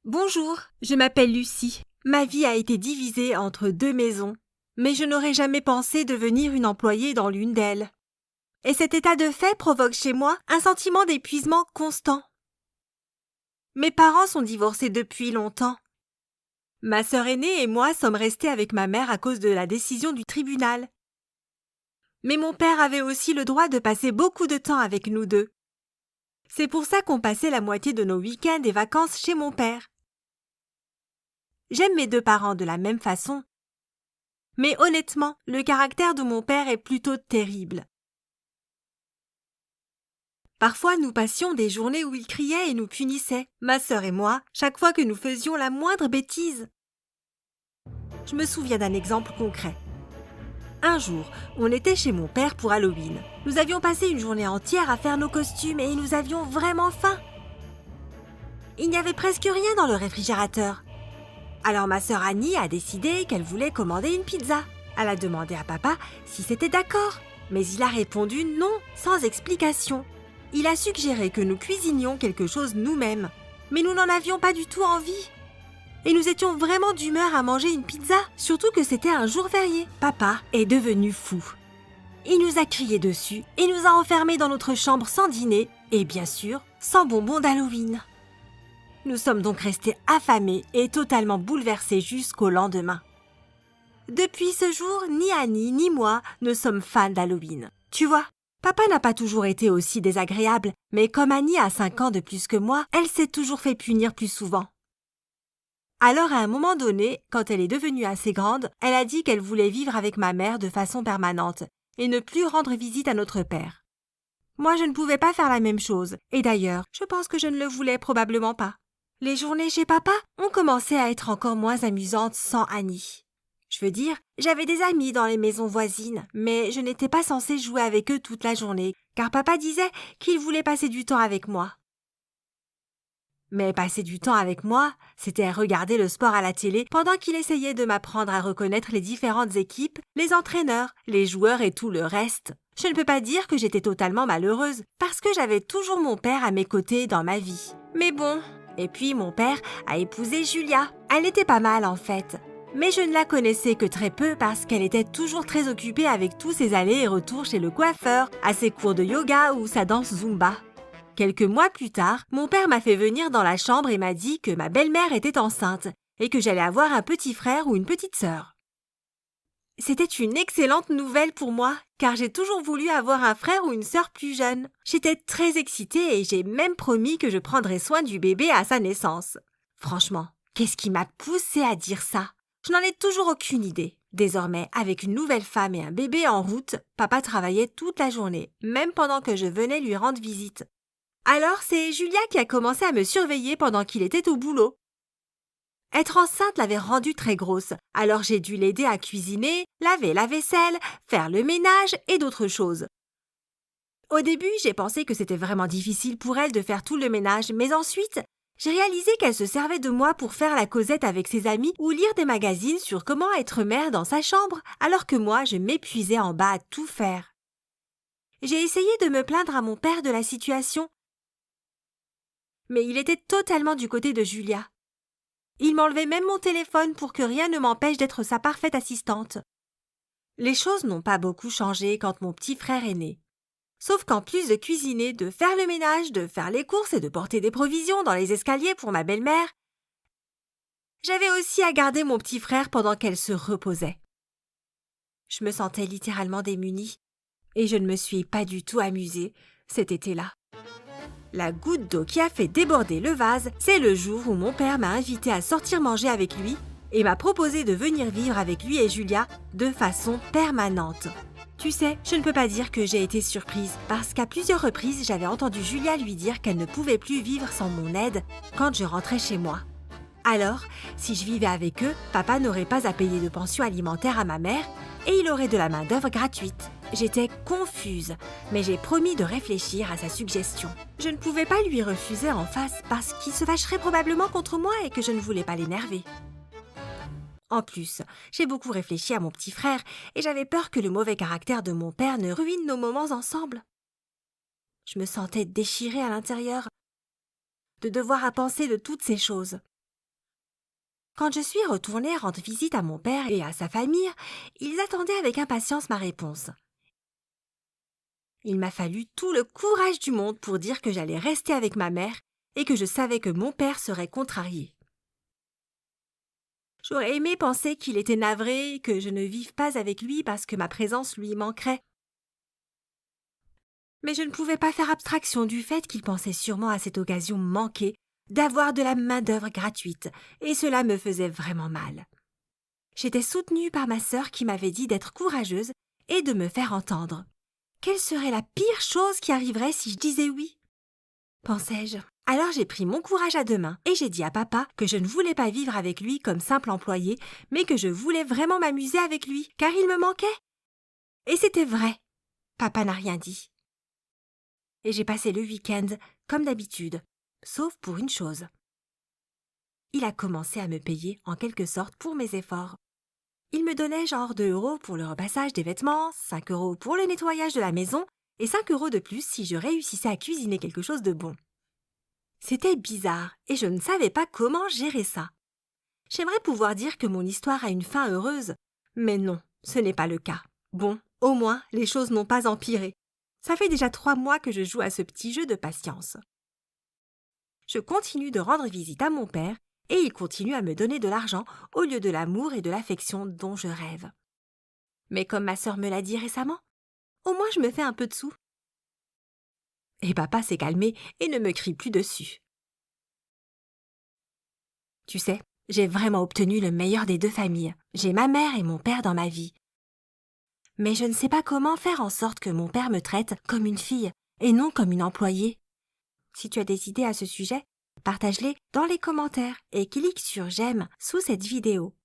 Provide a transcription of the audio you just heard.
Bonjour, je m'appelle Lucie. Ma vie a été divisée entre deux maisons, mais je n'aurais jamais pensé devenir une employée dans l'une d'elles. Et cet état de fait provoque chez moi un sentiment d'épuisement constant. Mes parents sont divorcés depuis longtemps. Ma sœur aînée et moi sommes restés avec ma mère à cause de la décision du tribunal. Mais mon père avait aussi le droit de passer beaucoup de temps avec nous deux. C'est pour ça qu'on passait la moitié de nos week-ends et vacances chez mon père. J'aime mes deux parents de la même façon. Mais honnêtement, le caractère de mon père est plutôt terrible. Parfois, nous passions des journées où il criait et nous punissait, ma sœur et moi, chaque fois que nous faisions la moindre bêtise. Je me souviens d'un exemple concret. Un jour, on était chez mon père pour Halloween. Nous avions passé une journée entière à faire nos costumes et nous avions vraiment faim. Il n'y avait presque rien dans le réfrigérateur. Alors ma sœur Annie a décidé qu'elle voulait commander une pizza. Elle a demandé à papa si c'était d'accord, mais il a répondu non, sans explication. Il a suggéré que nous cuisinions quelque chose nous-mêmes, mais nous n'en avions pas du tout envie. Et nous étions vraiment d'humeur à manger une pizza, surtout que c'était un jour férié. Papa est devenu fou. Il nous a crié dessus et nous a enfermés dans notre chambre sans dîner et bien sûr, sans bonbons d'Halloween. Nous sommes donc restés affamés et totalement bouleversés jusqu'au lendemain. Depuis ce jour, ni Annie ni moi ne sommes fans d'Halloween. Tu vois, papa n'a pas toujours été aussi désagréable, mais comme Annie a 5 ans de plus que moi, elle s'est toujours fait punir plus souvent. Alors à un moment donné, quand elle est devenue assez grande, elle a dit qu'elle voulait vivre avec ma mère de façon permanente et ne plus rendre visite à notre père. Moi, je ne pouvais pas faire la même chose, et d'ailleurs, je pense que je ne le voulais probablement pas. Les journées chez papa ont commencé à être encore moins amusantes sans Annie. Je veux dire, j'avais des amis dans les maisons voisines, mais je n'étais pas censée jouer avec eux toute la journée, car papa disait qu'il voulait passer du temps avec moi. Mais passer du temps avec moi, c'était regarder le sport à la télé pendant qu'il essayait de m'apprendre à reconnaître les différentes équipes, les entraîneurs, les joueurs et tout le reste. Je ne peux pas dire que j'étais totalement malheureuse, parce que j'avais toujours mon père à mes côtés dans ma vie. Mais bon, et puis mon père a épousé Julia. Elle était pas mal en fait. Mais je ne la connaissais que très peu parce qu'elle était toujours très occupée avec tous ses allers et retours chez le coiffeur, à ses cours de yoga ou sa danse Zumba. Quelques mois plus tard, mon père m'a fait venir dans la chambre et m'a dit que ma belle-mère était enceinte et que j'allais avoir un petit frère ou une petite sœur. C'était une excellente nouvelle pour moi, car j'ai toujours voulu avoir un frère ou une sœur plus jeune. J'étais très excitée et j'ai même promis que je prendrais soin du bébé à sa naissance. Franchement, qu'est-ce qui m'a poussée à dire ça? Je n'en ai toujours aucune idée. Désormais, avec une nouvelle femme et un bébé en route, papa travaillait toute la journée, même pendant que je venais lui rendre visite. Alors c'est Julia qui a commencé à me surveiller pendant qu'il était au boulot. Être enceinte l'avait rendue très grosse, alors j'ai dû l'aider à cuisiner, laver la vaisselle, faire le ménage et d'autres choses. Au début, j'ai pensé que c'était vraiment difficile pour elle de faire tout le ménage, mais ensuite, j'ai réalisé qu'elle se servait de moi pour faire la causette avec ses amis ou lire des magazines sur comment être mère dans sa chambre, alors que moi, je m'épuisais en bas à tout faire. J'ai essayé de me plaindre à mon père de la situation, mais il était totalement du côté de Julia. Il m'enlevait même mon téléphone pour que rien ne m'empêche d'être sa parfaite assistante. Les choses n'ont pas beaucoup changé quand mon petit frère est né. Sauf qu'en plus de cuisiner, de faire le ménage, de faire les courses et de porter des provisions dans les escaliers pour ma belle-mère, j'avais aussi à garder mon petit frère pendant qu'elle se reposait. Je me sentais littéralement démunie et je ne me suis pas du tout amusée cet été-là. La goutte d'eau qui a fait déborder le vase, c'est le jour où mon père m'a invité à sortir manger avec lui et m'a proposé de venir vivre avec lui et Julia de façon permanente. Tu sais, je ne peux pas dire que j'ai été surprise parce qu'à plusieurs reprises, j'avais entendu Julia lui dire qu'elle ne pouvait plus vivre sans mon aide quand je rentrais chez moi. Alors, si je vivais avec eux, papa n'aurait pas à payer de pension alimentaire à ma mère et il aurait de la main-d'œuvre gratuite. J'étais confuse, mais j'ai promis de réfléchir à sa suggestion. Je ne pouvais pas lui refuser en face parce qu'il se fâcherait probablement contre moi et que je ne voulais pas l'énerver. En plus, j'ai beaucoup réfléchi à mon petit frère et j'avais peur que le mauvais caractère de mon père ne ruine nos moments ensemble. Je me sentais déchirée à l'intérieur de devoir à penser de toutes ces choses. Quand je suis retournée rendre visite à mon père et à sa famille, ils attendaient avec impatience ma réponse. Il m'a fallu tout le courage du monde pour dire que j'allais rester avec ma mère et que je savais que mon père serait contrarié. J'aurais aimé penser qu'il était navré, que je ne vive pas avec lui parce que ma présence lui manquerait. Mais je ne pouvais pas faire abstraction du fait qu'il pensait sûrement à cette occasion manquée d'avoir de la main-d'œuvre gratuite, et cela me faisait vraiment mal. J'étais soutenue par ma sœur qui m'avait dit d'être courageuse et de me faire entendre. Quelle serait la pire chose qui arriverait si je disais oui? Pensais-je. Alors j'ai pris mon courage à deux mains et j'ai dit à papa que je ne voulais pas vivre avec lui comme simple employé, mais que je voulais vraiment m'amuser avec lui, car il me manquait. Et c'était vrai. Papa n'a rien dit. Et j'ai passé le week-end comme d'habitude, sauf pour une chose. Il a commencé à me payer en quelque sorte pour mes efforts. Il me donnait genre 2 € pour le repassage des vêtements, 5 € pour le nettoyage de la maison et 5 € de plus si je réussissais à cuisiner quelque chose de bon. C'était bizarre et je ne savais pas comment gérer ça. J'aimerais pouvoir dire que mon histoire a une fin heureuse, mais non, ce n'est pas le cas. Bon, au moins, les choses n'ont pas empiré. Ça fait déjà 3 mois que je joue à ce petit jeu de patience. Je continue de rendre visite à mon père et il continue à me donner de l'argent au lieu de l'amour et de l'affection dont je rêve. Mais comme ma sœur me l'a dit récemment, au moins je me fais un peu de sous. Et papa s'est calmé et ne me crie plus dessus. Tu sais, j'ai vraiment obtenu le meilleur des deux familles. J'ai ma mère et mon père dans ma vie. Mais je ne sais pas comment faire en sorte que mon père me traite comme une fille et non comme une employée. Si tu as des idées à ce sujet, partage-les dans les commentaires et clique sur j'aime sous cette vidéo.